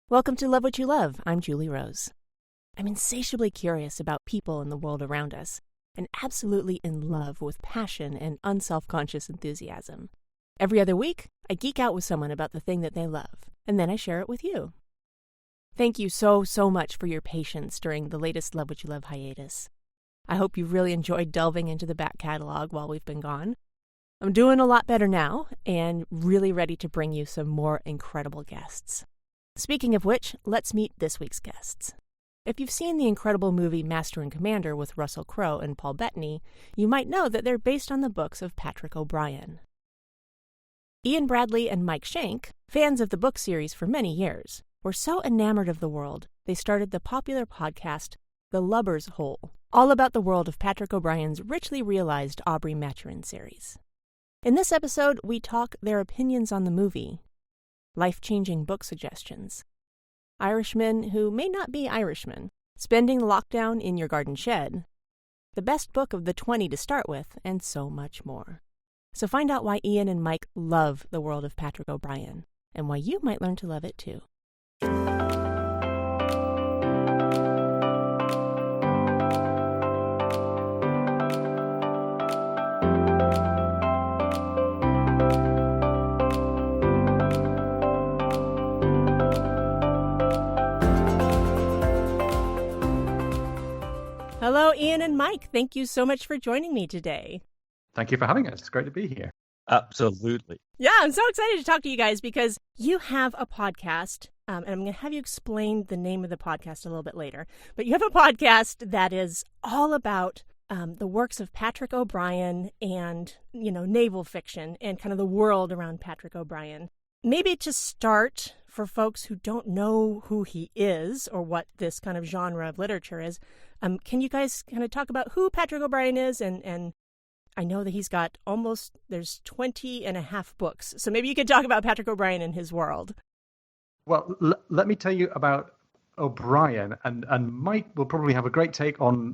Welcome to Love What You Love. I'm Julie Rose. I'm insatiably curious about people in the world around us, and absolutely in love with passion and unself-conscious enthusiasm. Every other week, I geek out with someone about the thing that they love, and then I share it with you. Thank you so much for your patience during the latest Love What You Love hiatus. I hope you've really enjoyed delving into the back catalog while we've been gone. I'm doing a lot better now, and really ready to bring you some more incredible guests. Speaking of which, let's meet this week's guests. If you've seen the incredible movie Master and Commander with Russell Crowe and Paul Bettany, you might know that they're based on the books of Patrick OBrian. Bradley and Mike Shank, fans of the book series for many years, were so enamored of the world, they started the popular podcast The Lubber's Hole, all about the world of Patrick OBrian's richly realized Aubrey-Maturin series. In this episode, we talk their opinions on the movie, life-changing book suggestions, Irishmen who may not be Irishmen, spending the lockdown in your garden shed, the best book of the 20 to start with, and so much more. So find out why Ian and Mike love the world of Patrick OBrian, and why you might learn to love it too. Hello, Ian and Mike. Thank you so much for joining me today. Thank you for having us. It's great to be here. Absolutely. Yeah, I'm so excited to talk to you guys because you have a podcast, and I'm going to have you explain the name of the podcast a little bit later. But you have a podcast that is all about the works of Patrick OBrian and, naval fiction and kind of the world around Patrick OBrian. Maybe to start, for folks who don't know who he is or what this kind of genre of literature is, can you guys kind of talk about who Patrick OBrian is? And I know that he's got there's 20 and a half books. So maybe you could talk about Patrick OBrian and his world. Well, let me tell you about OBrian, and Mike will probably have a great take on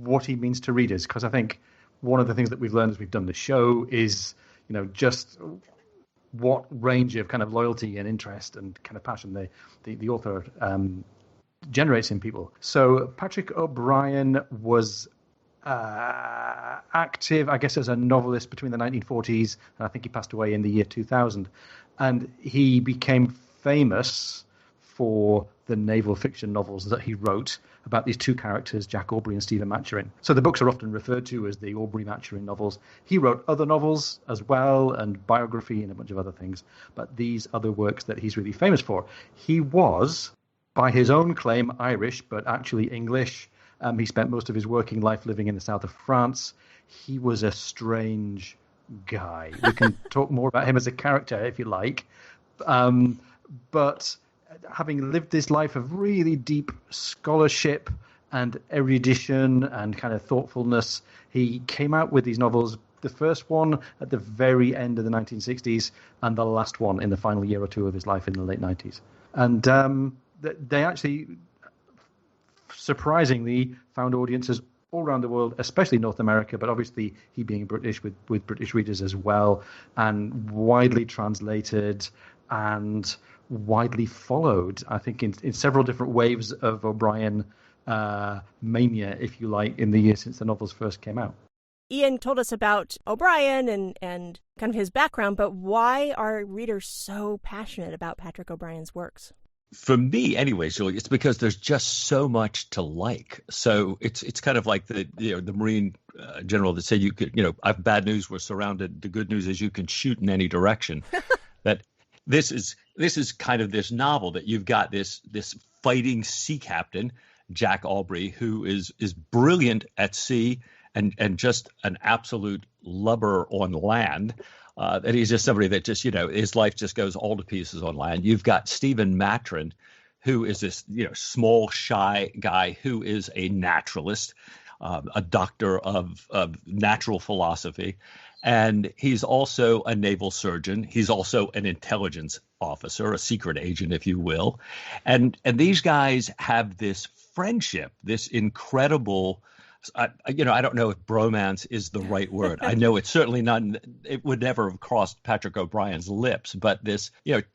what he means to readers, because I think one of the things that we've learned as we've done the show is, just what range of kind of loyalty and interest and kind of passion the author generates in people. So Patrick OBrian was active, I guess, as a novelist between the 1940s, and I think he passed away in the year 2000. And he became famous for the naval fiction novels that he wrote about these two characters, Jack Aubrey and Stephen Maturin. So the books are often referred to as the Aubrey-Maturin novels. He wrote other novels as well, and biography and a bunch of other things, but these are the works that he's really famous for. He was, by his own claim, Irish, but actually English. He spent most of his working life living in the south of France. He was a strange guy. We can talk more about him as a character if you like. But having lived this life of really deep scholarship and erudition and kind of thoughtfulness, he came out with these novels, the first one at the very end of the 1960s and the last one in the final year or two of his life in the late 90s. And they actually surprisingly found audiences all around the world, especially North America, but obviously he being British with British readers as well, and widely translated and widely followed, I think, in several different waves of OBrian mania, if you like, in the years since the novels first came out. Ian told us about OBrian and kind of his background, but why are readers so passionate about Patrick OBrian's works? For me, anyways, Julie, it's because there's just so much to like. So it's kind of like the Marine general that said you could, I have bad news, we're surrounded. The good news is you can shoot in any direction. That this is kind of this novel that you've got this fighting sea captain, Jack Aubrey, who is brilliant at sea and just an absolute lubber on land. That he's just somebody that just, his life just goes all to pieces on land. You've got Stephen Maturin, who is this, small, shy guy who is a naturalist, a doctor of natural philosophy. And he's also a naval surgeon. He's also an intelligence officer, a secret agent, if you will. And these guys have this friendship, this incredible I don't know if bromance is the right word. I know it's certainly not. It would never have crossed Patrick O'Brian's lips. But this,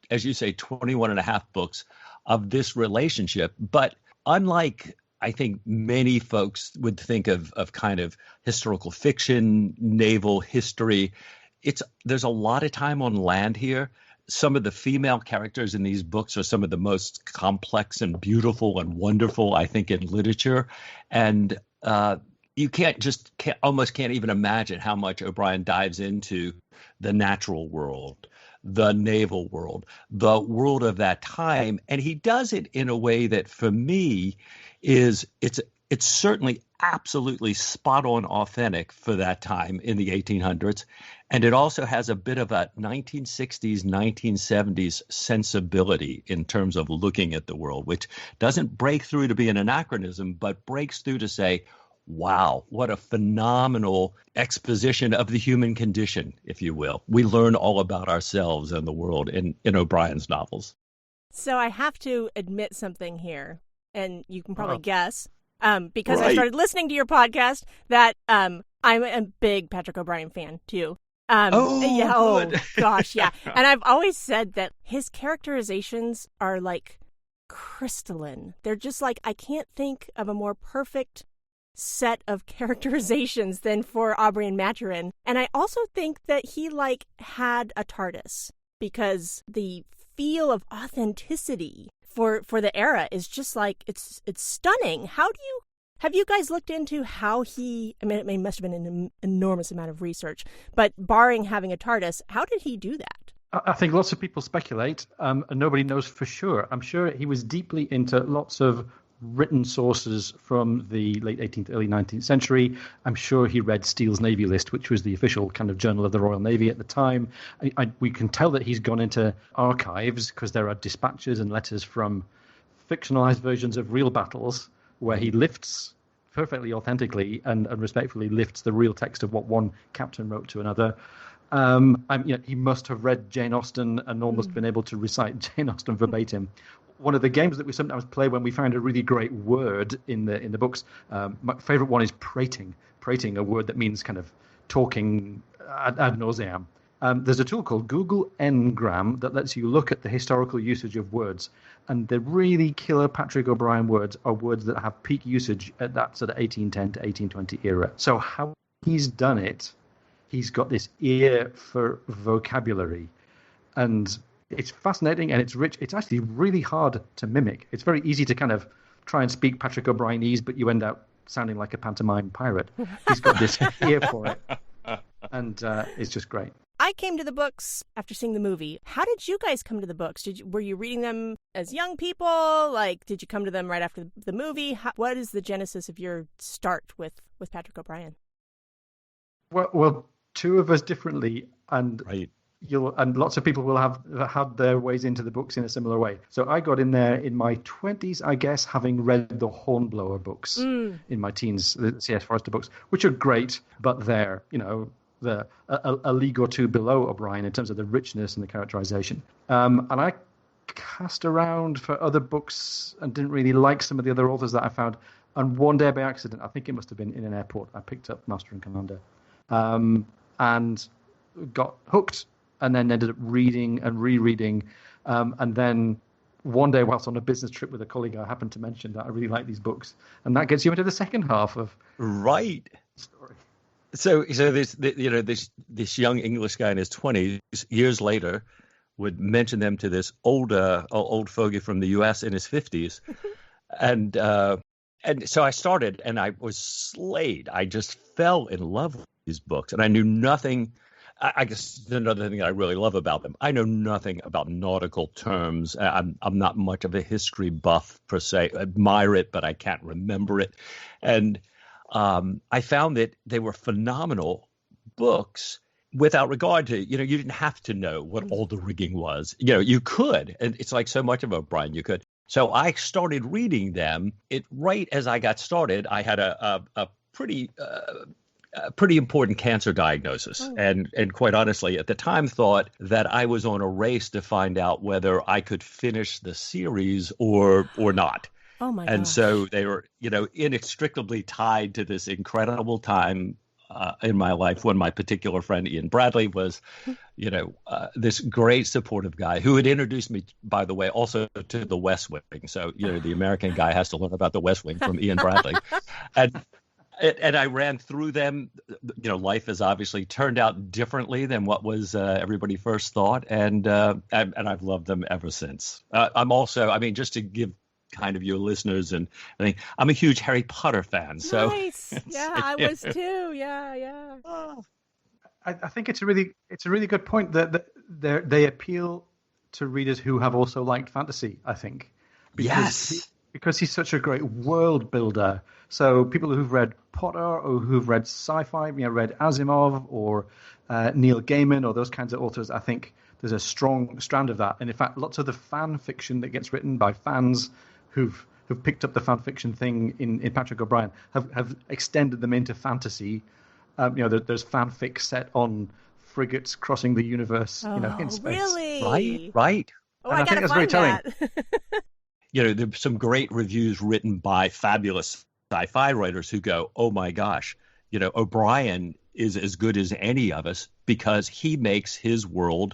as you say, 21 and a half books of this relationship. But unlike, I think, many folks would think of kind of historical fiction, naval history, there's a lot of time on land here. Some of the female characters in these books are some of the most complex and beautiful and wonderful, I think, in literature. And you almost can't even imagine how much O'Brian dives into the natural world, the naval world, the world of that time. And he does it in a way that, for me, it's certainly absolutely spot on authentic for that time in the 1800s. And it also has a bit of a 1960s, 1970s sensibility in terms of looking at the world, which doesn't break through to be an anachronism, but breaks through to say, wow, what a phenomenal exposition of the human condition, if you will. We learn all about ourselves and the world in O'Brian's novels. So I have to admit something here, and you can probably guess, because Right. I started listening to your podcast, that I'm a big Patrick O'Brian fan, too. Good. Gosh, yeah. And I've always said that his characterizations are like crystalline. They're just like, I can't think of a more perfect set of characterizations than for Aubrey-Maturin. And I also think that he had a TARDIS, because the feel of authenticity for the era is just like, it's stunning. Have you guys looked into how it must have been an enormous amount of research, but barring having a TARDIS, how did he do that? I think lots of people speculate, and nobody knows for sure. I'm sure he was deeply into lots of written sources from the late 18th, early 19th century. I'm sure he read Steele's Navy List, which was the official kind of journal of the Royal Navy at the time. We can tell that he's gone into archives because there are dispatches and letters from fictionalized versions of real battles where he lifts perfectly authentically and respectfully lifts the real text of what one captain wrote to another. He must have read Jane Austen and almost been able to recite Jane Austen verbatim. One of the games that we sometimes play when we find a really great word in the books, my favorite one is prating, a word that means kind of talking ad nauseam. There's a tool called Google Ngram that lets you look at the historical usage of words. And the really killer Patrick O'Brian words are words that have peak usage at that sort of 1810 to 1820 era. So how he's done it, he's got this ear for vocabulary. And it's fascinating and it's rich. It's actually really hard to mimic. It's very easy to kind of try and speak Patrick O'Brianese, but you end up sounding like a pantomime pirate. He's got this ear for it. And it's just great. I came to the books after seeing the movie. How did you guys come to the books? Were you reading them as young people? Did you come to them right after the movie? What is the genesis of your start with Patrick O'Brian? Well, two of us differently, and Right. And lots of people will have had their ways into the books in a similar way. So I got in there in my 20s, I guess, having read the Hornblower books in my teens, the C.S. Forester books, which are great, but they're, a league or two below O'Brian in terms of the richness and the characterization. And I cast around for other books and didn't really like some of the other authors that I found. And one day by accident, I think it must have been in an airport, I picked up Master and Commander and got hooked. And then ended up reading and rereading. And then one day, whilst on a business trip with a colleague, I happened to mention that I really like these books. And that gets you into the second half of Right. the story. So this young English guy in his 20s, years later, would mention them to this old fogey from the U.S. in his 50s. And so I started, and I was slayed. I just fell in love with these books. And I knew nothing. I guess another thing that I really love about them, I know nothing about nautical terms. I'm not much of a history buff per se. I admire it, but I can't remember it. And I found that they were phenomenal books without regard to, you didn't have to know what all the rigging was. You could. And it's like so much of O'Brian, you could. So I started reading them. Right as I got started, I had a pretty important cancer diagnosis. And quite honestly, at the time thought that I was on a race to find out whether I could finish the series or not. Oh my And gosh. so they were, inextricably tied to this incredible time in my life when my particular friend Ian Bradley was, this great supportive guy who had introduced me, by the way, also to the West Wing. So, the American guy has to learn about the West Wing from Ian Bradley. And I ran through them. Life has obviously turned out differently than what was everybody first thought. And I've loved them ever since. I'm also, just to give kind of your listeners, and I think I'm a huge Harry Potter fan. So nice. Yeah, I was too. Yeah. I think it's a really good point that they appeal to readers who have also liked fantasy, I think. Because he's such a great world builder. So people who've read Potter or who've read sci-fi, read Asimov or Neil Gaiman or those kinds of authors, I think there's a strong strand of that. And in fact, lots of the fan fiction that gets written by fans who've picked up the fan fiction thing in Patrick OBrian have extended them into fantasy. There's fanfic set on frigates crossing the universe, in space. Really? Right. Oh, and I think that's very telling. There's some great reviews written by fabulous sci-fi writers who go, oh my gosh, O'Brien is as good as any of us because he makes his world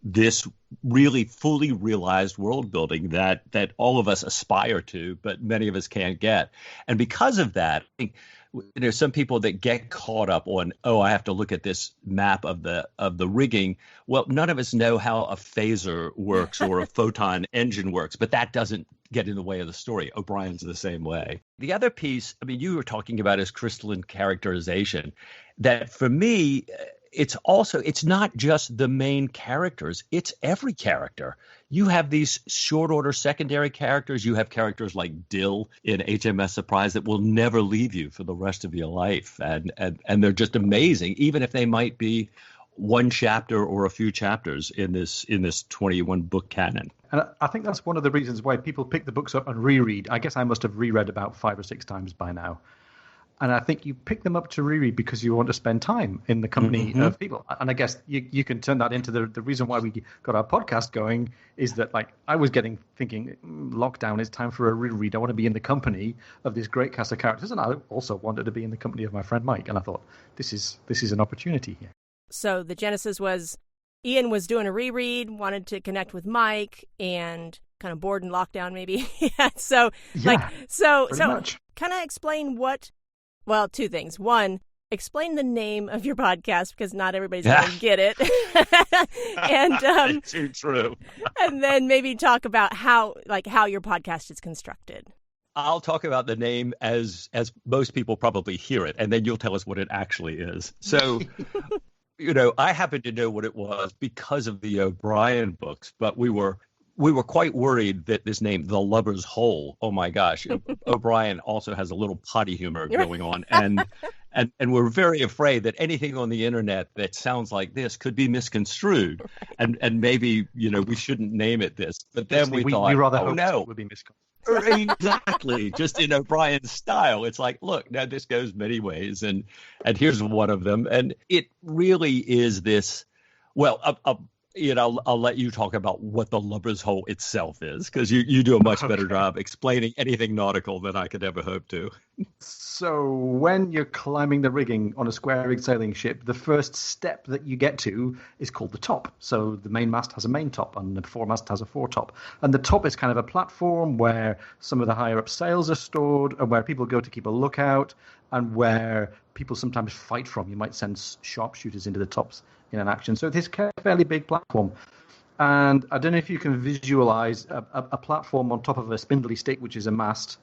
this really fully realized world building that all of us aspire to, but many of us can't get. And because of that, I think there's some people that get caught up on, I have to look at this map of the rigging. Well, none of us know how a phaser works or a photon engine works, but that doesn't get in the way of the story. O'Brien's the same way. The other piece, you were talking about is crystalline characterization, that for me, it's not just the main characters, it's every character. You have these short order secondary characters. You have characters like Dill in HMS Surprise that will never leave you for the rest of your life. And they're just amazing, even if they might be one chapter or a few chapters in this 21 book canon. And I think that's one of the reasons why people pick the books up and reread. I guess I must have reread about 5 or 6 times by now. And I think you pick them up to reread because you want to spend time in the company of people. And I guess you can turn that into the reason why we got our podcast going is that, I was thinking, lockdown, it's time for a reread. I want to be in the company of this great cast of characters. And I also wanted to be in the company of my friend Mike. And I thought, this is an opportunity here. So the genesis was Ian was doing a reread, wanted to connect with Mike, and kind of bored in lockdown maybe. So kind of explain what... Well, 2 things. 1, explain the name of your podcast because not everybody's going to get it. And too true. And then maybe talk about how your podcast is constructed. I'll talk about the name as most people probably hear it, and then you'll tell us what it actually is. So, I happen to know what it was because of the O'Brien books, but we were quite worried that this name, The Lubber's Hole, oh my gosh, O'Brien also has a little potty humor going on. And we're very afraid that anything on the internet that sounds like this could be misconstrued. Right. And maybe, we shouldn't name it this. But then we thought, we rather oh no. It would be misconstrued. Exactly. Just in O'Brien's style. It's like, look, now this goes many ways. And here's one of them. And it really is this, I'll let you talk about what the Lubber's Hole itself is, because you do a much better job explaining anything nautical than I could ever hope to. So when you're climbing the rigging on a square-rigged sailing ship, the first step that you get to is called the top. So the main mast has a main top and the foremast has a foretop. And the top is kind of a platform where some of the higher-up sails are stored and where people go to keep a lookout and where people sometimes fight from. You might send sharpshooters into the tops in an action. So it's a fairly big platform. And I don't know if you can visualize a platform on top of a spindly stick, which is a mast.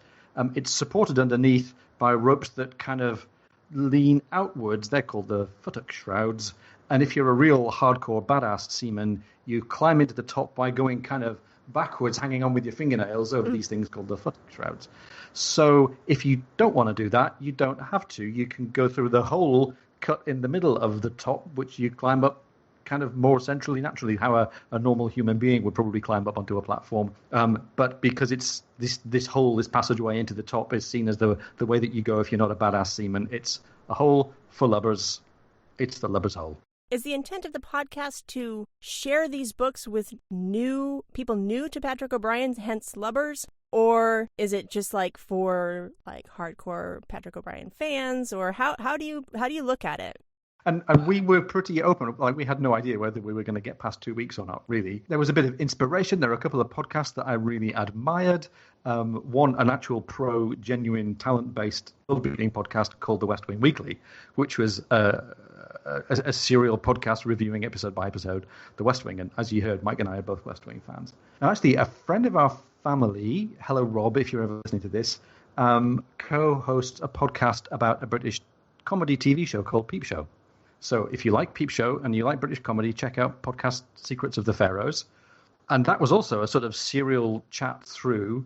It's supported underneath by ropes that kind of lean outwards. They're called the futtock shrouds. And if you're a real hardcore badass seaman, you climb into the top by going kind of backwards, hanging on with your fingernails over these things called the futtock shrouds. So if you don't want to do that, you don't have to. You can go through the hole cut in the middle of the top, which you climb up kind of more centrally, naturally, how a normal human being would probably climb up onto a platform. But because it's this hole, this passageway into the top is seen as the way that you go if you're not a badass seaman. It's a hole for lubbers. It's the Lubber's Hole. Is the intent of the podcast to share these books with people new to Patrick OBrian, hence Lubbers? Or is it just like for like hardcore Patrick OBrian fans? Or how do you look at it? And we were pretty open. Like, we had no idea whether we were going to get past 2 weeks or not, really. There was a bit of inspiration. There are a couple of podcasts that I really admired. One, an actual pro, genuine, talent-based building podcast called The West Wing Weekly, which was a serial podcast reviewing episode by episode The West Wing. And as you heard, Mike and I are both West Wing fans. Now, actually, a friend of our family, hello Rob, if you're ever listening to this, co-hosts a podcast about a British comedy TV show called Peep Show. So if you like Peep Show and you like British comedy, check out podcast Secrets of the Pharaohs. And that was also a sort of serial chat through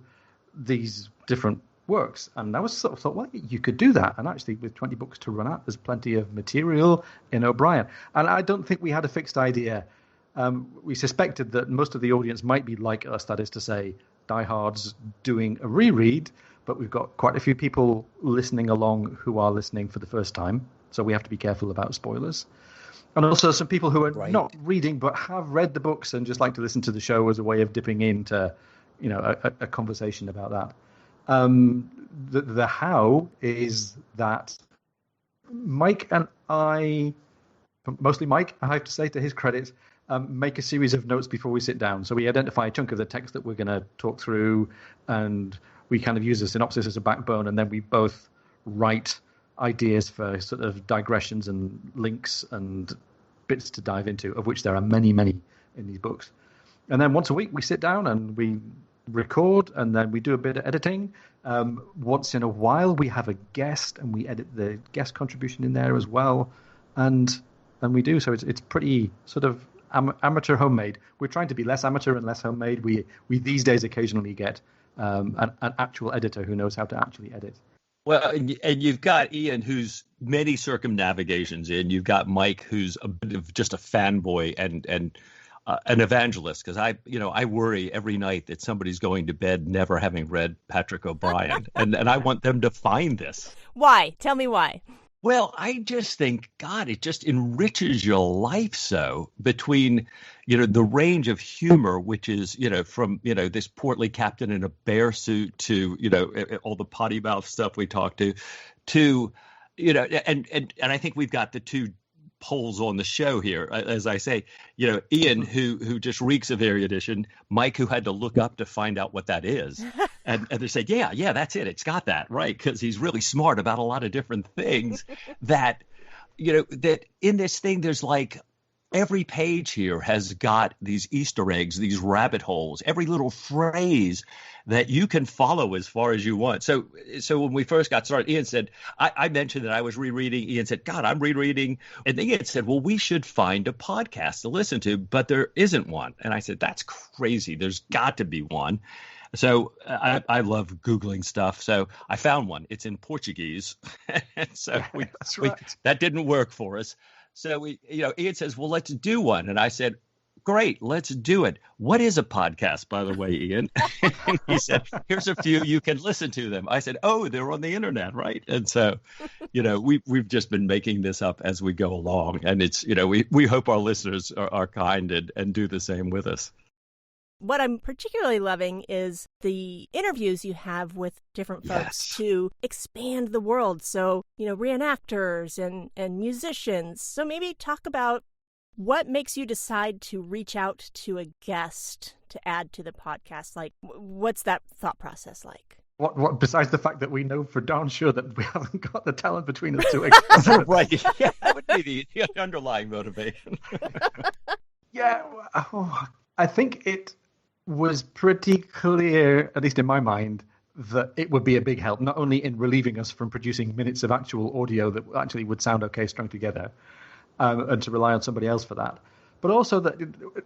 these different works. And I was sort of thought, well, you could do that. And actually, with 20 books to run out, there's plenty of material in O'Brien. And I don't think we had a fixed idea. We suspected that most of the audience might be like us, that is to say, diehards doing a reread. But we've got quite a few people listening along who are listening for the first time. So we have to be careful about spoilers. And also some people who are not reading but have read the books and just like to listen to the show as a way of dipping into, a conversation about that. The how is that Mike and I, mostly Mike, I have to say to his credit, make a series of notes before we sit down. So we identify a chunk of the text that we're going to talk through, and we kind of use a synopsis as a backbone, and then we both write ideas for sort of digressions and links and bits to dive into, of which there are many, many in these books. And then once a week we sit down and we record, and then we do a bit of editing. Once in a while we have a guest, and we edit the guest contribution in there as well. And we do. So it's pretty sort of amateur homemade. We're trying to be less amateur and less homemade. We these days occasionally get an actual editor who knows how to actually edit. Well, and you've got Ian, who's many circumnavigations in. You've got Mike, who's a bit of just a fanboy and an evangelist. Because I worry every night that somebody's going to bed never having read Patrick OBrian, and I want them to find this. Why? Tell me why. Well, I just think, God, it just enriches your life so between, the range of humor, which is, from, this portly captain in a bear suit to, all the potty mouth stuff we talked to, and I think we've got the two poles on the show here, as I say, Ian, who just reeks of erudition, Mike, who had to look up to find out what that is. And they say, yeah, that's it. It's got that, right? Because he's really smart about a lot of different things that, that in this thing, there's like every page here has got these Easter eggs, these rabbit holes, every little phrase that you can follow as far as you want. So when we first got started, Ian said, I mentioned that I was rereading. Ian said, God, I'm rereading. And then Ian said, well, we should find a podcast to listen to, but there isn't one. And I said, that's crazy. There's got to be one. So I love Googling stuff. So I found one. It's in Portuguese. So that didn't work for us. So Ian says, well, let's do one. And I said, great, let's do it. What is a podcast, by the way, Ian? He said, here's a few, you can listen to them. I said, oh, they're on the internet, right? And so, we've just been making this up as we go along. And it's, we hope our listeners are kind and do the same with us. What I'm particularly loving is the interviews you have with different folks to expand the world. So, reenactors and musicians. So maybe talk about what makes you decide to reach out to a guest to add to the podcast. Like, what's that thought process like? What besides the fact that we know for darn sure that we haven't got the talent between us to right. Yeah, that would be the underlying motivation. I think it was pretty clear, at least in my mind, that it would be a big help, not only in relieving us from producing minutes of actual audio that actually would sound okay strung together, and to rely on somebody else for that, but also that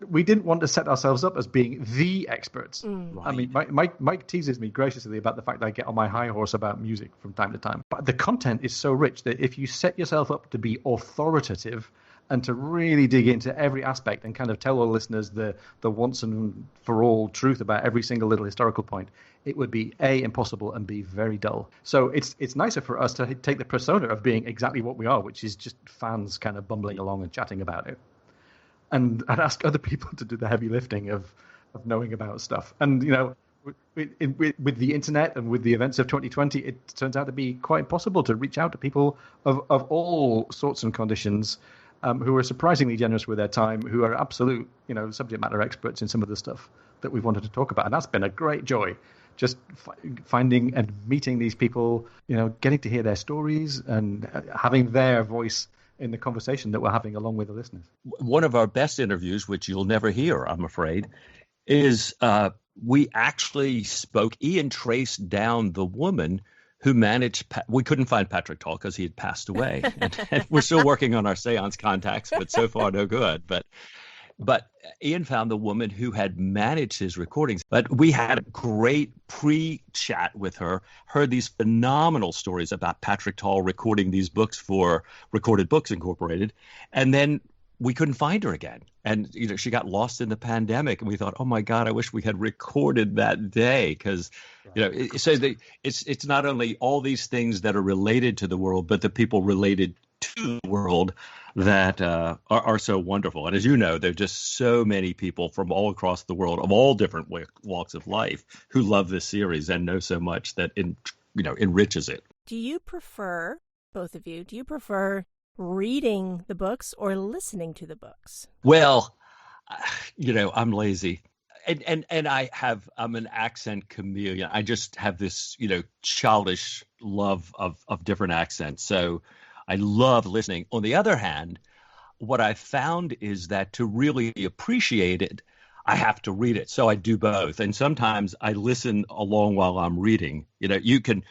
we didn't want to set ourselves up as being the experts. Right. I mean, Mike teases me graciously about the fact that I get on my high horse about music from time to time. But the content is so rich that if you set yourself up to be authoritative and to really dig into every aspect and kind of tell our listeners the once and for all truth about every single little historical point, it would be A, impossible, and B, very dull. So it's nicer for us to take the persona of being exactly what we are, which is just fans kind of bumbling along and chatting about it. And I'd ask other people to do the heavy lifting of knowing about stuff. And, with the internet and with the events of 2020, it turns out to be quite impossible to reach out to people of all sorts and conditions who are surprisingly generous with their time, who are absolute, subject matter experts in some of the stuff that we've wanted to talk about. And that's been a great joy, just finding and meeting these people, getting to hear their stories and having their voice in the conversation that we're having along with the listeners. One of our best interviews, which you'll never hear, I'm afraid, is we actually spoke. Ian traced down the woman who managed. We couldn't find Patrick Tall because he had passed away, and we're still working on our seance contacts, but so far no good. But Ian found the woman who had managed his recordings. But we had a great pre-chat with her, heard these phenomenal stories about Patrick Tall recording these books for Recorded Books Incorporated, and then we couldn't find her again. And, she got lost in the pandemic, and we thought, oh my God, I wish we had recorded that day. Because, it's not only all these things that are related to the world, but the people related to the world that are so wonderful. And as you know, there are just so many people from all across the world of all different walks of life who love this series and know so much that, enriches it. Do you prefer, both of you, reading the books or listening to the books? Well, I'm lazy. And I'm an accent chameleon. I just have this, childish love of different accents. So I love listening. On the other hand, what I found is that to really appreciate it, I have to read it. So I do both. And sometimes I listen along while I'm reading. You can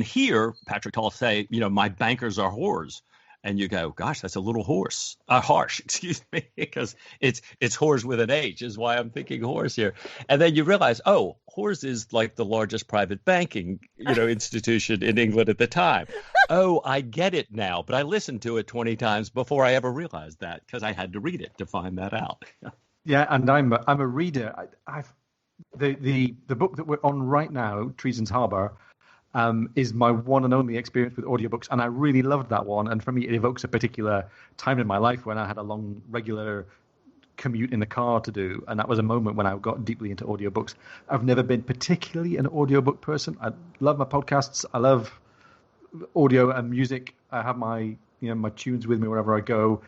hear Patrick Tall say, my bankers are whores. And you go, gosh, that's a little harsh, excuse me, because it's whores with an H is why I'm thinking horse here. And then you realize, oh, whores is like the largest private banking, institution in England at the time. Oh, I get it now. But I listened to it 20 times before I ever realized that, because I had to read it to find that out. Yeah, and I'm a reader. The book that we're on right now, Treason's Harbour, is my one and only experience with audiobooks, and I really loved that one. And for me, it evokes a particular time in my life when I had a long, regular commute in the car to do, and that was a moment when I got deeply into audiobooks. I've never been particularly an audiobook person. I love my podcasts. I love audio and music. I have my my tunes with me wherever I go.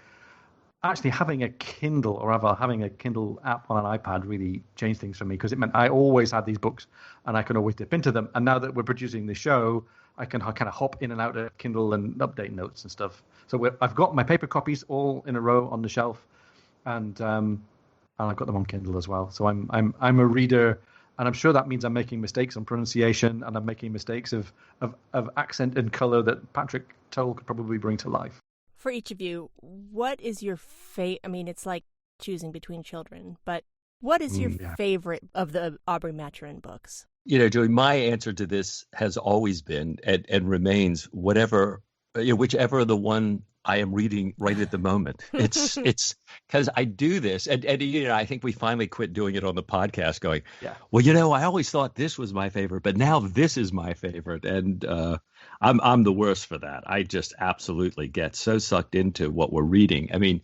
Actually, having a Kindle or having a Kindle app on an iPad really changed things for me, because it meant I always had these books and I could always dip into them. And now that we're producing the show, I can kind of hop in and out of Kindle and update notes and stuff. So I've got my paper copies all in a row on the shelf, and I've got them on Kindle as well. So I'm a reader, and I'm sure that means I'm making mistakes on pronunciation, and I'm making mistakes of accent and color that Patrick Tall could probably bring to life. For each of you, what is your favorite? I mean, it's like choosing between children, but what is your favorite of the Aubrey-Maturin books? Julie, my answer to this has always been and remains whichever the one I am reading right at the moment. It's because I do this, and I think we finally quit doing it on the podcast. Going, well, I always thought this was my favorite, but now this is my favorite, and I'm the worst for that. I just absolutely get so sucked into what we're reading. I mean,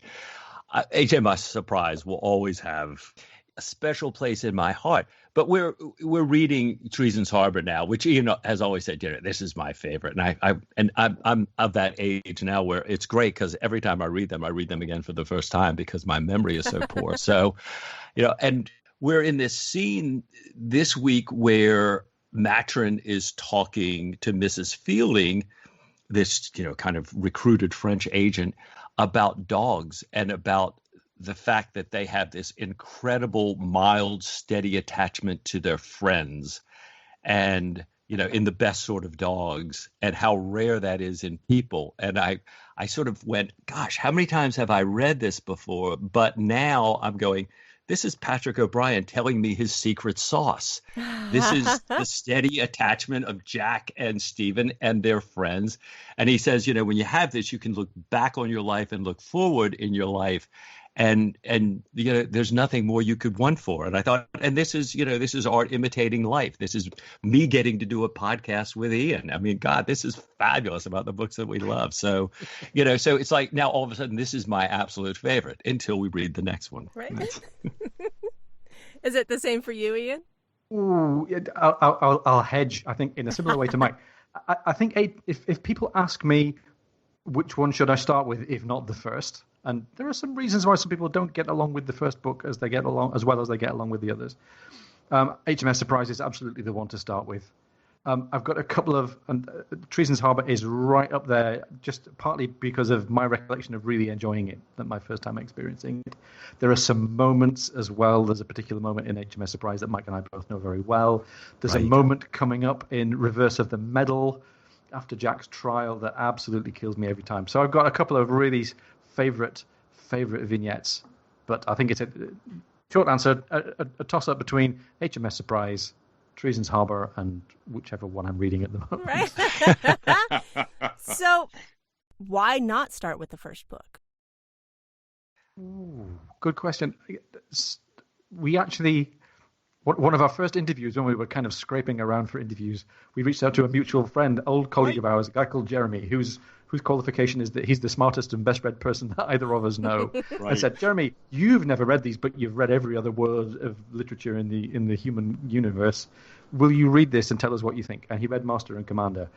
HMS Surprise will always have a special place in my heart. But we're reading Treason's Harbour now, which Ian has always said, this is my favorite. And I'm of that age now where it's great, because every time I read them again for the first time, because my memory is so poor. So, and we're in this scene this week where Maturin is talking to Mrs. Fielding, this, kind of recruited French agent, about dogs and about the fact that they have this incredible, mild, steady attachment to their friends, and, in the best sort of dogs, and how rare that is in people. And I sort of went, gosh, how many times have I read this before? But now I'm going, this is Patrick OBrian telling me his secret sauce. This is the steady attachment of Jack and Stephen and their friends. And he says, when you have this, you can look back on your life and look forward in your life. And there's nothing more you could want for. And I thought, and this is art imitating life. This is me getting to do a podcast with Ian. I mean, God, this is fabulous about the books that we love. So, so it's like now all of a sudden this is my absolute favorite until we read the next one. Right. Is it the same for you, Ian? Ooh, I'll hedge. I think in a similar way to Mike. I think if people ask me which one should I start with, if not the first, and there are some reasons why some people don't get along with the first book as well as they get along with the others. HMS Surprise is absolutely the one to start with. I've got a couple of Treason's Harbour is right up there, just partly because of my recollection of really enjoying it, that my first time experiencing it. There are some moments as well. There's a particular moment in HMS Surprise that Mike and I both know very well. There's a moment coming up in Reverse of the Medal after Jack's trial that absolutely kills me every time. So I've got a couple of really favorite vignettes, but I think it's a short answer, a toss-up between HMS Surprise, Treason's Harbour, and whichever one I'm reading at the moment. Right. So why not start with the first book? Ooh, good question. We actually, one of our first interviews, when we were kind of scraping around for interviews, we reached out to a mutual friend, old colleague of ours, a guy called Jeremy, whose qualification is that he's the smartest and best read person that either of us know. I said, Jeremy, you've never read these, but you've read every other word of literature in the human universe. Will you read this and tell us what you think? And he read Master and Commander,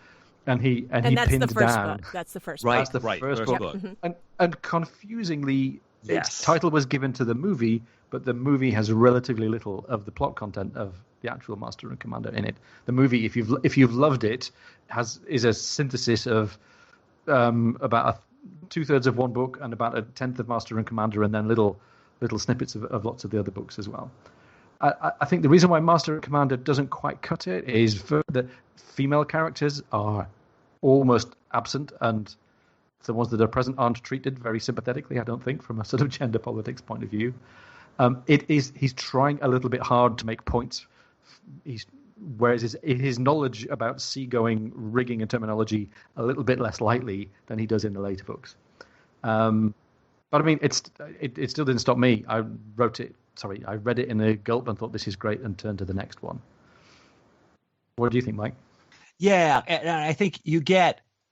and he that's pinned the first down. Book. That's the first book. That's the first book. Mm-hmm. And confusingly, its title was given to the movie, but the movie has relatively little of the plot content of the actual Master and Commander in it. The movie, if you've loved it, is a synthesis of about 2/3 of one book and about 1/10 of Master and Commander, and then little snippets of lots of the other books as well. I think the reason why Master and Commander doesn't quite cut it is that female characters are almost absent, and the ones that are present aren't treated very sympathetically, I don't think, from a sort of gender politics point of view. He's trying a little bit hard to make points. Whereas his knowledge about seagoing, rigging, and terminology a little bit less lightly than he does in the later books. But I mean, it still didn't stop me. I read it in a gulp and thought, this is great, and turned to the next one. What do you think, Mike? Yeah, and I think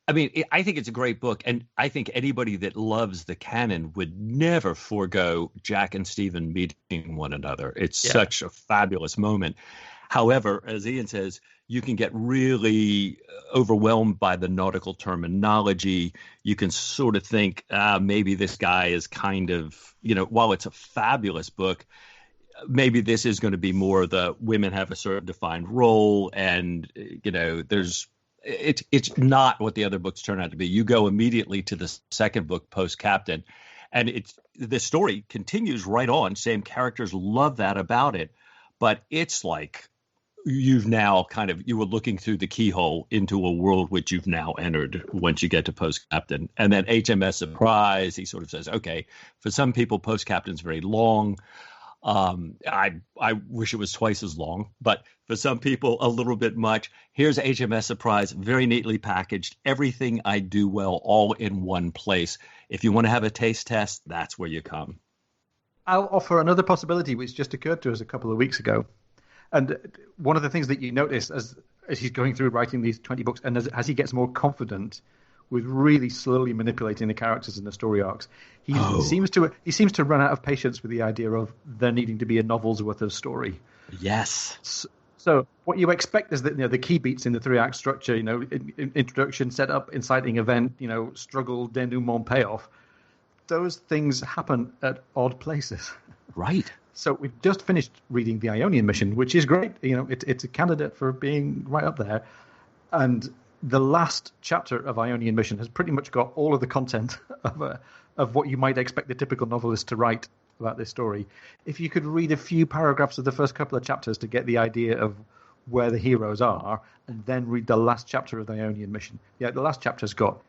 I think it's a great book, and I think anybody that loves the canon would never forego Jack and Stephen meeting one another. It's such a fabulous moment. However, as Ian says, you can get really overwhelmed by the nautical terminology. You can sort of think, maybe this guy is kind of, while it's a fabulous book, maybe this is going to be more the women have a certain defined role, and, it's not what the other books turn out to be. You go immediately to the second book, Post Captain, and the story continues right on. Same characters, love that about it, but it's like you've now you were looking through the keyhole into a world which you've now entered once you get to Post Captain. And then HMS Surprise, he sort of says, okay, for some people, Post Captain's very long. I wish it was twice as long, but for some people, a little bit much. Here's HMS Surprise, very neatly packaged. Everything I do well, all in one place. If you want to have a taste test, that's where you come. I'll offer another possibility, which just occurred to us a couple of weeks ago. And one of the things that you notice as he's going through writing these 20 books, and as he gets more confident with really slowly manipulating the characters and the story arcs, he seems to run out of patience with the idea of there needing to be a novel's worth of story. Yes. So what you expect is that the key beats in the 3-act structure, introduction, setup, inciting event, struggle, denouement, payoff. Those things happen at odd places. Right. So we've just finished reading The Ionian Mission, which is great. It's a candidate for being right up there. And the last chapter of Ionian Mission has pretty much got all of the content of what you might expect the typical novelist to write about this story. If you could read a few paragraphs of the first couple of chapters to get the idea of where the heroes are, and then read the last chapter of the Ionian Mission. Yeah, the last chapter's got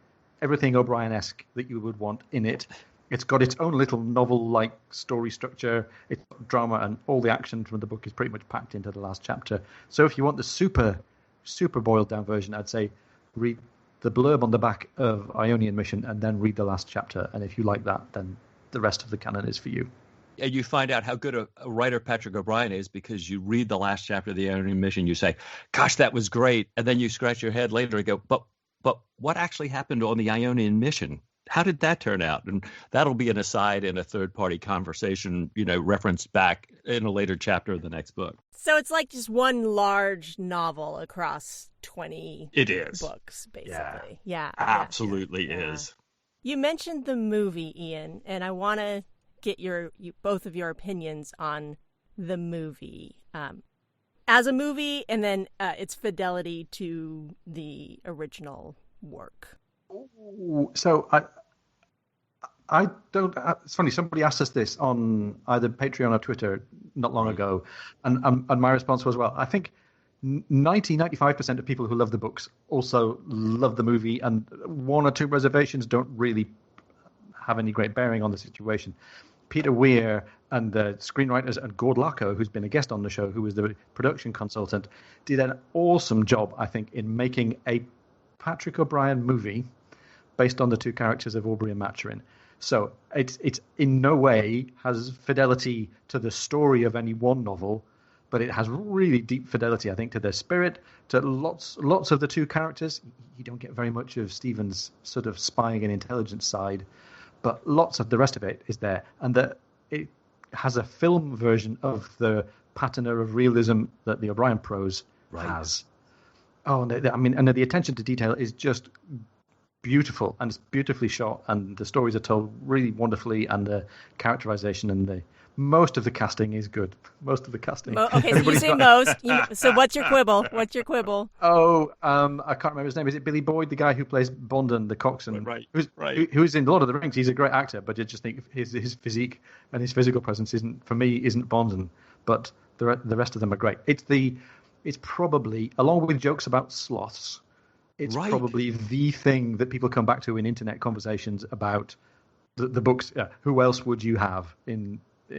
everything O'Brien-esque that you would want in it. It's got its own little novel-like story structure. It's got drama, and all the action from the book is pretty much packed into the last chapter. So if you want the super, super boiled-down version, I'd say read the blurb on the back of Ionian Mission and then read the last chapter. And if you like that, then the rest of the canon is for you. And you find out how good a writer Patrick OBrian is because you read the last chapter of the Ionian Mission, you say, gosh, that was great. And then you scratch your head later and go, but what actually happened on the Ionian Mission? how did that turn out? And that'll be an aside in a third-party conversation, referenced back in a later chapter of the next book. So it's like just one large novel across 20 books, basically. Yeah, absolutely is. You mentioned the movie, Ian, and I want to get both of your opinions on the movie. As a movie, and then its fidelity to the original work. So I don't. It's funny. Somebody asked us this on either Patreon or Twitter not long ago, and my response was, well, I think 95% of people who love the books also love the movie, and one or two reservations don't really have any great bearing on the situation. Peter Weir and the screenwriters and Gord Laco, who's been a guest on the show, who was the production consultant, did an awesome job, I think, in making a Patrick OBrian movie based on the two characters of Aubrey and Maturin. So it's in no way has fidelity to the story of any one novel, but it has really deep fidelity, I think, to their spirit, to lots of the two characters. You don't get very much of Stephen's sort of spying and intelligence side, but lots of the rest of it is there. And it has a film version of the patina of realism that the O'Brien prose has. Oh, and the attention to detail is just beautiful, and it's beautifully shot, and the stories are told really wonderfully, and the characterization and most of the casting is good. Most of the casting. Okay, so you say most. So what's your quibble? Oh, I can't remember his name. Is it Billy Boyd, the guy who plays Bondon, the coxswain? Right. Who's in Lord of the Rings? He's a great actor, but I just think his physique and his physical presence isn't Bondon. But the rest of them are great. It's probably, along with jokes about sloths, it's probably the thing that people come back to in internet conversations about the books. Who else would you have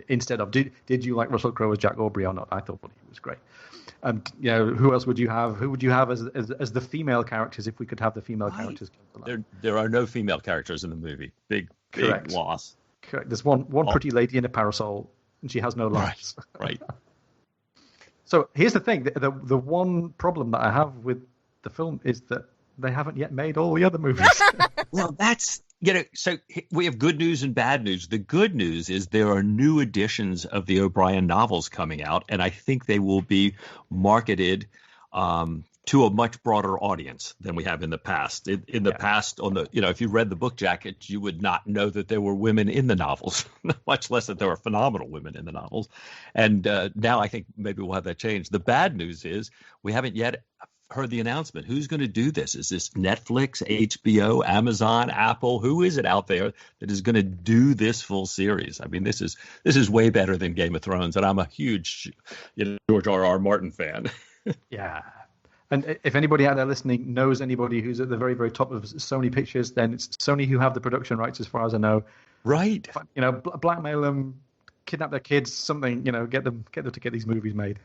instead of? Did you like Russell Crowe as Jack Aubrey or not? I thought he was great. Who else would you have? Who would you have as the female characters if we could have the female characters? There are no female characters in the movie. Big loss. Correct. There's one pretty lady in a parasol, and she has no lines. Right. So here's the thing: the one problem that I have with the film is that they haven't yet made all the other movies. Well, that's so we have good news and bad news. The good news is there are new editions of the O'Brien novels coming out, and I think they will be marketed to a much broader audience than we have in the past. In the past, if you read the book jacket, you would not know that there were women in the novels, much less that there were phenomenal women in the novels. And now I think maybe we'll have that change. The bad news is we haven't yet heard the announcement. Who's going to do this? Is this Netflix, HBO, Amazon, Apple? Who is it out there that is going to do this full series? I mean, this is way better than Game of Thrones, and I'm a huge George R.R. Martin fan. Yeah. And if anybody out there listening knows anybody who's at the very, very top of Sony Pictures, then it's Sony who have the production rights, as far as I know. Right. Blackmail them, kidnap their kids, something. Get them to get these movies made.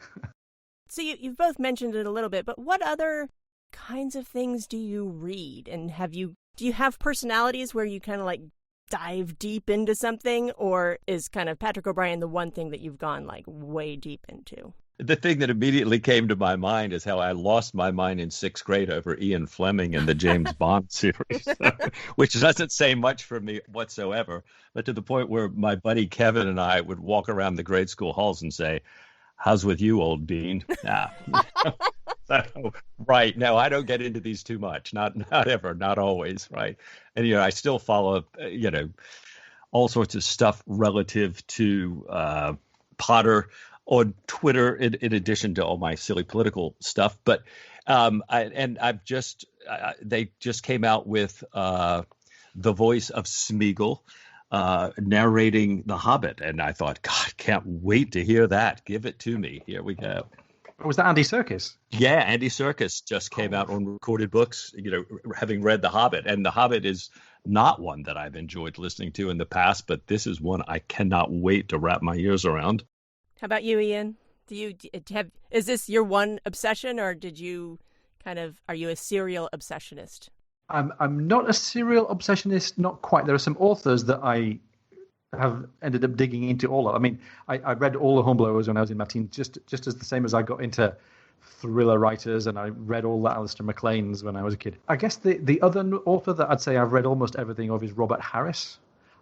So you've both mentioned it a little bit, but what other kinds of things do you read? And do you have personalities where you kind of like dive deep into something, or is kind of Patrick OBrian the one thing that you've gone like way deep into? The thing that immediately came to my mind is how I lost my mind in sixth grade over Ian Fleming and the James Bond series, which doesn't say much for me whatsoever, but to the point where my buddy Kevin and I would walk around the grade school halls and say, "How's with you, old bean?" So, right. No, I don't get into these too much. Not ever, not always. Right. And, I still follow, all sorts of stuff relative to Potter on Twitter, in addition to all my silly political stuff. But they just came out with the voice of Smeagol narrating The Hobbit. And I thought, God, can't wait to hear that. Give it to me. Here we go. Was that Andy Serkis? Yeah, Andy Serkis just came out on recorded books, having read The Hobbit. And The Hobbit is not one that I've enjoyed listening to in the past, but this is one I cannot wait to wrap my ears around. How about you, Ian? Is this your one obsession, or are you a serial obsessionist? I'm not a serial obsessionist, not quite. There are some authors that I have ended up digging into all of. I mean, I read all the Hornblowers when I was in my teens, just as the same as I got into thriller writers, and I read all the Alistair MacLean's when I was a kid. I guess the other author that I'd say I've read almost everything of is Robert Harris,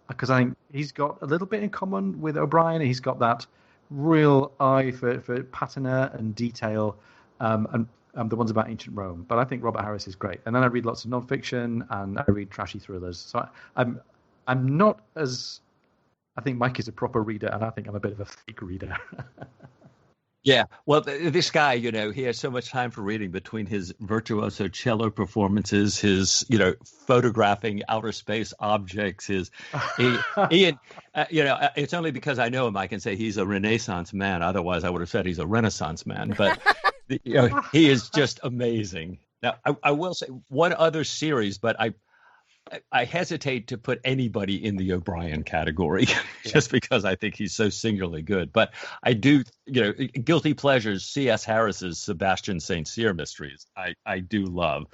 because I think he's got a little bit in common with O'Brien. He's got that real eye for patina and detail, and the ones about ancient Rome. But I think Robert Harris is great. And then I read lots of nonfiction, and I read trashy thrillers. So I'm not as... I think Mike is a proper reader, and I think I'm a bit of a fake reader. Yeah, well, this guy, he has so much time for reading between his virtuoso cello performances, his, photographing outer space objects, Ian, it's only because I know him I can say he's a Renaissance man. Otherwise, I would have said he's a Renaissance man. But, he is just amazing. Now, I will say one other series, but I hesitate to put anybody in the O'Brien category just because I think he's so singularly good. But I do, guilty pleasures, C.S. Harris's Sebastian St. Cyr mysteries, I do love.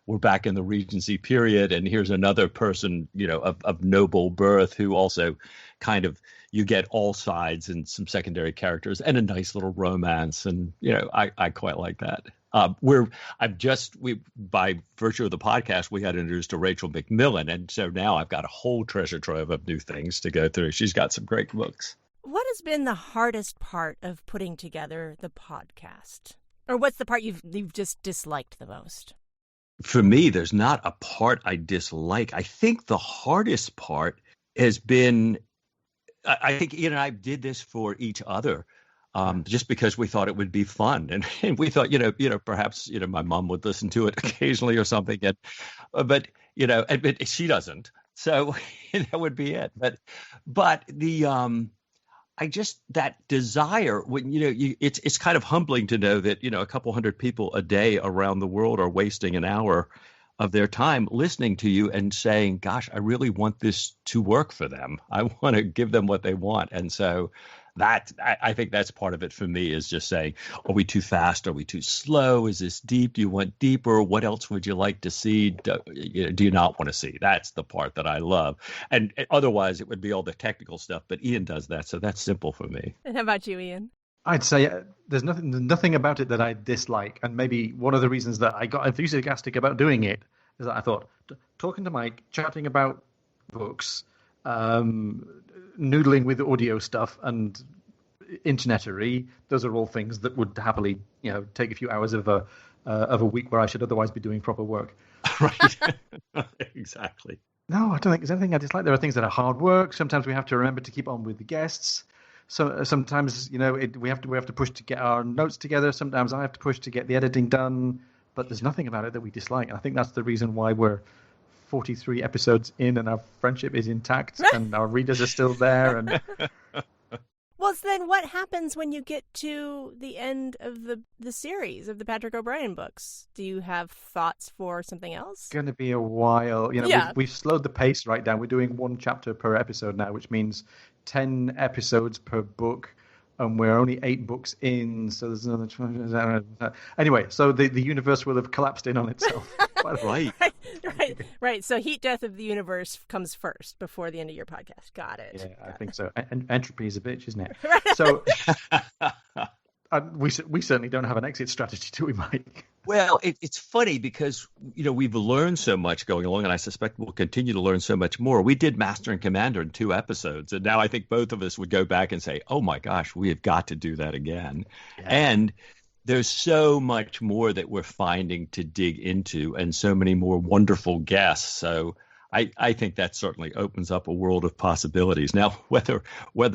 We're back in the Regency period, and here's another person, of noble birth who also kind of, you get all sides and some secondary characters and a nice little romance. And, I quite like that. By virtue of the podcast, we got introduced to Rachel McMillan. And so now I've got a whole treasure trove of new things to go through. She's got some great books. What has been the hardest part of putting together the podcast? Or what's the part you've just disliked the most? For me, there's not a part I dislike. I think the hardest part has been, I think Ian and I did this for each other. Just because we thought it would be fun, and we thought, perhaps, my mom would listen to it occasionally or something, but she doesn't, so that would be it. But the that desire when it's kind of humbling to know that a couple hundred people a day around the world are wasting an hour of their time listening to you and saying, "Gosh, I really want this to work for them. I want to give them what they want," and so. I think that's part of it for me is just saying, are we too fast? Are we too slow? Is this deep? Do you want deeper? What else would you like to see? Do you not want to see? That's the part that I love. And otherwise, it would be all the technical stuff. But Ian does that. So that's simple for me. And how about you, Ian? I'd say there's nothing about it that I dislike. And maybe one of the reasons that I got enthusiastic about doing it is that I thought, talking to Mike, chatting about books, noodling with audio stuff and internetery, those are all things that would happily, take a few hours of a week where I should otherwise be doing proper work. Right. Exactly. No, I don't think there's anything I dislike. There are things that are hard work. Sometimes we have to remember to keep on with the guests. So sometimes, we have to push to get our notes together. Sometimes I have to push to get the editing done. But there's nothing about it that we dislike. And I think that's the reason why we're 43 episodes in and our friendship is intact and our readers are still there. And well, then what happens when you get to the end of the series of the Patrick OBrian books? Do you have thoughts for something else? It's going to be a while. We've slowed the pace right down. We're doing one chapter per episode now, which means 10 episodes per book. And we're only 8 books in, so there's another 20. Anyway, so the universe will have collapsed in on itself. Right. So Heat Death of the Universe comes first before the end of your podcast. Got it. Yeah, I think so. And entropy is a bitch, isn't it? So we certainly don't have an exit strategy, do we, Mike? Well, it's funny because, we've learned so much going along, and I suspect we'll continue to learn so much more. We did Master and Commander in 2 episodes, and now I think both of us would go back and say, oh, my gosh, we have got to do that again. Yeah. And there's so much more that we're finding to dig into and so many more wonderful guests. So I think that certainly opens up a world of possibilities. Now, whether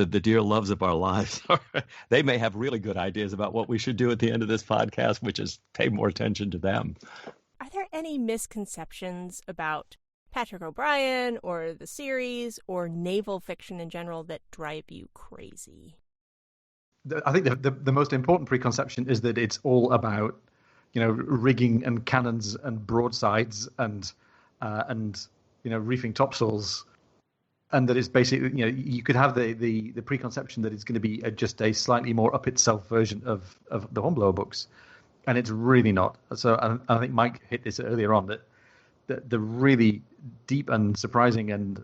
the dear loves of our lives, they may have really good ideas about what we should do at the end of this podcast, which is pay more attention to them. Are there any misconceptions about Patrick OBrian or the series or naval fiction in general that drive you crazy? I think the most important preconception is that it's all about, rigging and cannons and broadsides and reefing topsails, and that it's basically, you could have the preconception that it's going to be just a slightly more up itself version of the Hornblower books, and it's really not. So I think Mike hit this earlier on, that the really deep and surprising and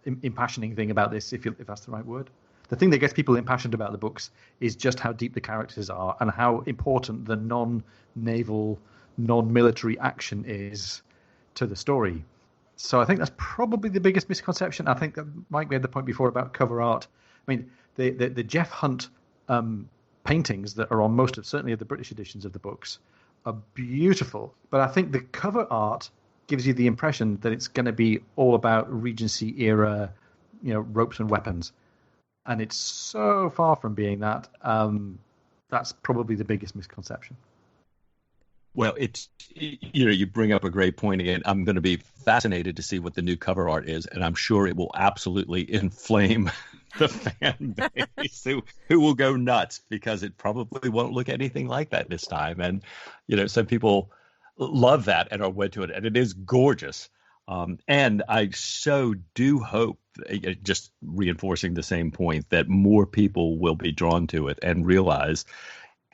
impassioning thing about this, if that's the right word, the thing that gets people impassioned about the books is just how deep the characters are and how important the non-naval, non-military action is to the story. So I think that's probably the biggest misconception. I think that Mike made the point before about cover art. I mean, the Jeff Hunt paintings that are on most of, certainly of the British editions of the books, are beautiful. But I think the cover art gives you the impression that it's going to be all about Regency era, ropes and weapons. And it's so far from being that. That's probably the biggest misconception. Well, you bring up a great point again. I'm going to be fascinated to see what the new cover art is, and I'm sure it will absolutely inflame the fan base who will go nuts, because it probably won't look anything like that this time. And, some people love that and are wed to it, and it is gorgeous. And I so do hope, just reinforcing the same point, that more people will be drawn to it and realize,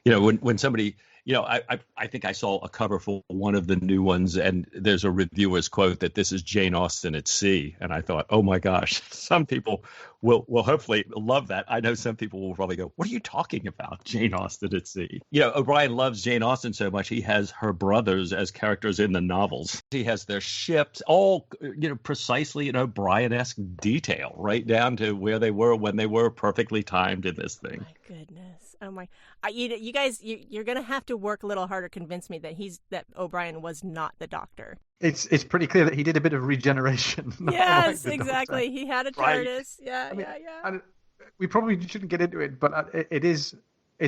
when somebody, I think I saw a cover for one of the new ones, and there's a reviewer's quote that this is Jane Austen at sea. And I thought, oh my gosh, some people will hopefully love that. I know some people will probably go, what are you talking about, Jane Austen at sea? O'Brien loves Jane Austen so much, he has her brothers as characters in the novels. He has their ships, all, precisely in O'Brien-esque detail, right down to where they were when they were, perfectly timed in this thing. My goodness. Oh my! You guys, you're gonna have to work a little harder to convince me that O'Brien was not the Doctor. It's pretty clear that he did a bit of regeneration. Yes, like exactly. He had a TARDIS. Right. Yeah. And we probably shouldn't get into it, but it's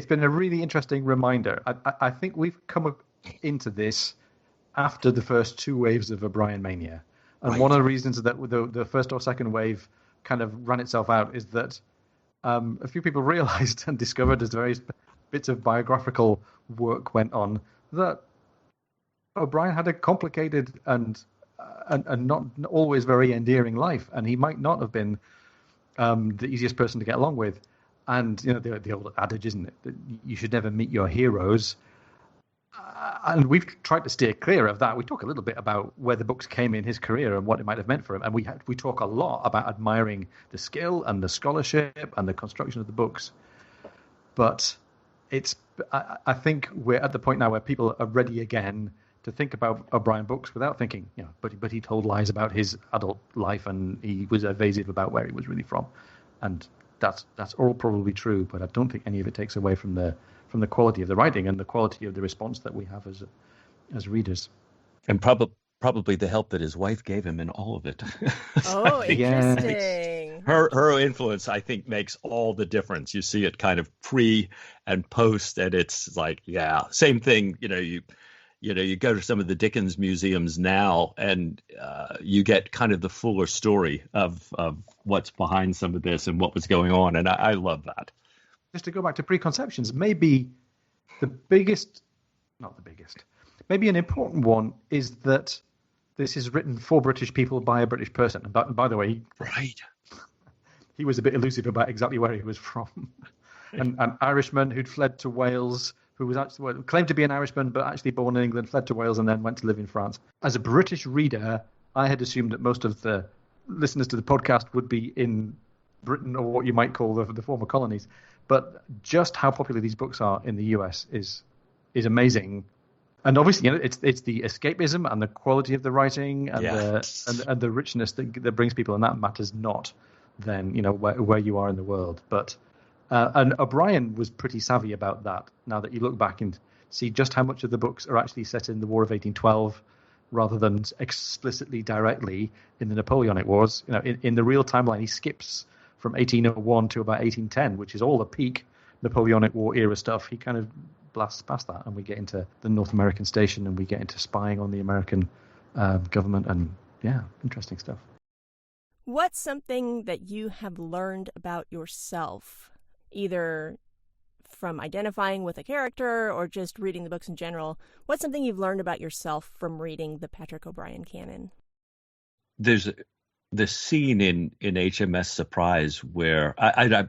been a really interesting reminder. I think we've come into this after the first two waves of O'Brien mania, and right. One of the reasons that the first or second wave kind of ran itself out is that a few people realized and discovered, as various bits of biographical work went on, that O'Brien had a complicated and not always very endearing life, and he might not have been the easiest person to get along with. And the old adage, isn't it, that you should never meet your heroes. And we've tried to steer clear of that. We talk a little bit about where the books came in his career and what it might have meant for him. And we talk a lot about admiring the skill and the scholarship and the construction of the books. But I think we're at the point now where people are ready again to think about O'Brien books without thinking, but he told lies about his adult life and he was evasive about where he was really from. And that's all probably true, but I don't think any of it takes away from the quality of the writing and the quality of the response that we have as readers. And probably the help that his wife gave him in all of it. Oh, interesting. Her influence, I think, makes all the difference. You see it kind of pre and post, and it's like, yeah, same thing. You go to some of the Dickens museums now, and you get kind of the fuller story of what's behind some of this and what was going on, and I love that. Just to go back to preconceptions, maybe maybe an important one is that this is written for British people by a British person. And by the way, right, he was a bit elusive about exactly where he was from. An Irishman who'd fled to Wales, who was actually claimed to be an Irishman, but actually born in England, fled to Wales, and then went to live in France. As a British reader, I had assumed that most of the listeners to the podcast would be in Britain, or what you might call the former colonies. But just how popular these books are in the US is amazing. And obviously, it's the escapism and the quality of the writing and the richness that brings people, and that matters not then, where you are in the world. But and O'Brien was pretty savvy about that. Now that you look back and see just how much of the books are actually set in the War of 1812, rather than explicitly directly in the Napoleonic Wars. In the real timeline, he skips from 1801 to about 1810, which is all the peak Napoleonic War era stuff. He kind of blasts past that, and we get into the North American station, and we get into spying on the American government, and interesting stuff. What's something that you have learned about yourself, either from identifying with a character or just reading the books in general? What's something you've learned about yourself from reading the Patrick OBrian canon? There's the scene in HMS Surprise where I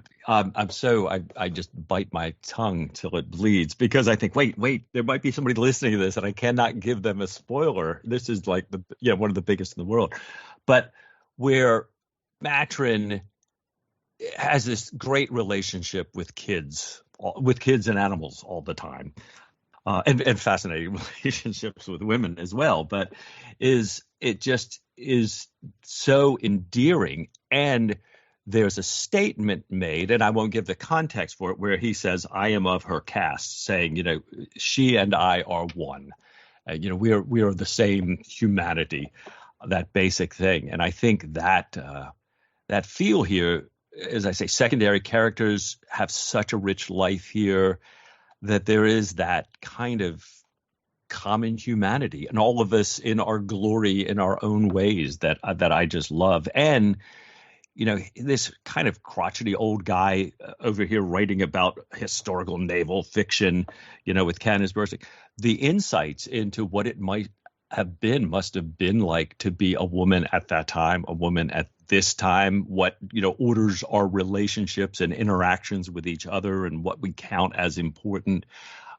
just bite my tongue till it bleeds, because I think, wait, there might be somebody listening to this and I cannot give them a spoiler. This is like one of the biggest in the world. But where Maturin has this great relationship with kids and animals all the time, and fascinating relationships with women as well. But it just is so endearing. And there's a statement made, and I won't give the context for it, where he says, "I am of her caste," saying, she and I are one. We are the same humanity, that basic thing. And I think that that feel here, as I say, secondary characters have such a rich life here that there is that kind of common humanity, and all of us in our glory in our own ways that I just love. And this kind of crotchety old guy over here writing about historical naval fiction, with cannons bursting, the insights into what it must have been like to be a woman at that time, a woman at this time, what, orders our relationships and interactions with each other and what we count as important.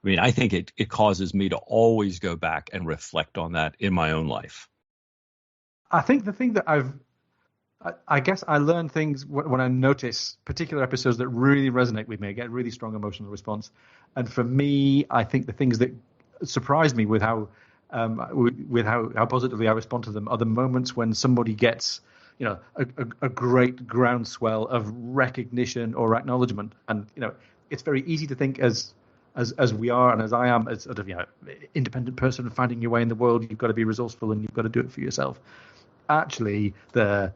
I mean, I think it causes me to always go back and reflect on that in my own life. I think the thing that I guess I learn things when I notice particular episodes that really resonate with me. I get a really strong emotional response. And for me, I think the things that surprise me with how positively I respond to them are the moments when somebody gets, a great groundswell of recognition or acknowledgement. And, it's very easy to think as we are, and as I am, as sort of, independent person finding your way in the world, you've got to be resourceful and you've got to do it for yourself. Actually, the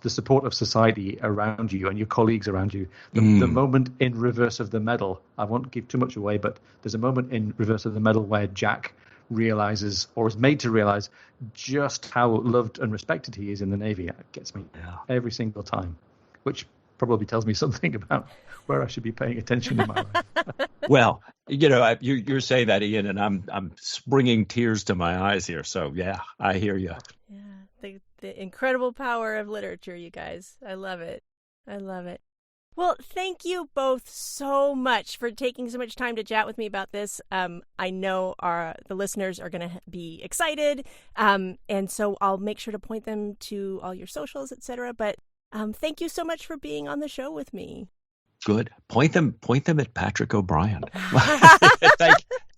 support of society around you and your colleagues around you, the moment in Reverse of the Medal, I won't give too much away, but there's a moment in Reverse of the Medal where Jack realizes, or is made to realize, just how loved and respected he is in the Navy. It gets me every single time, which probably tells me something about where I should be paying attention in my life. Well, you're saying that, Ian, and I'm springing tears to my eyes here. So yeah, I hear you. Yeah, the incredible power of literature, you guys. I love it. I love it. Well, thank you both so much for taking so much time to chat with me about this. I know the listeners are going to be excited, and so I'll make sure to point them to all your socials, etc. But thank you so much for being on the show with me. Good. Point them at Patrick OBrian.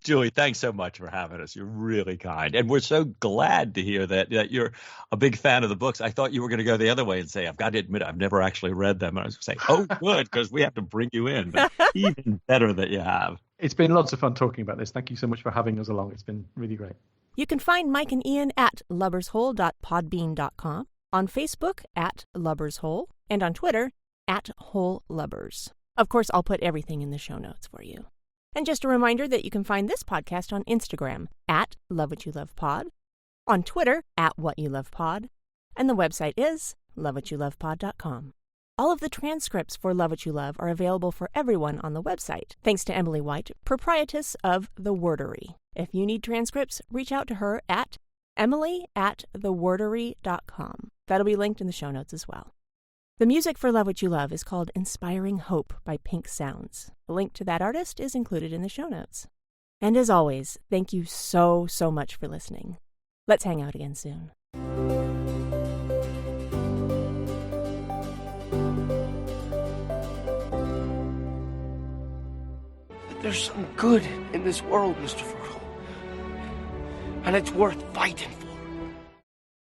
Julie, thanks so much for having us. You're really kind. And we're so glad to hear that you're a big fan of the books. I thought you were going to go the other way and say, I've got to admit, I've never actually read them. And I was going to say, oh, good, because we have to bring you in. But even better that you have. It's been lots of fun talking about this. Thank you so much for having us along. It's been really great. You can find Mike and Ian at lubbershole.podbean.com, on Facebook at lubbershole, and on Twitter at wholelubbers. Of course, I'll put everything in the show notes for you. And just a reminder that you can find this podcast on Instagram at LoveWhatYouLovePod, on Twitter at WhatYouLovePod, and the website is LoveWhatYouLovePod.com. All of the transcripts for Love What You Love are available for everyone on the website, thanks to Emily White, proprietress of the Wordary. If you need transcripts, reach out to her at emily@thewordary.com. That'll be linked in the show notes as well. The music for Love What You Love is called Inspiring Hope by Pink Sounds. The link to that artist is included in the show notes. And as always, thank you so much for listening. Let's hang out again soon. There's some good in this world, Mr. Fertile. And it's worth fighting for.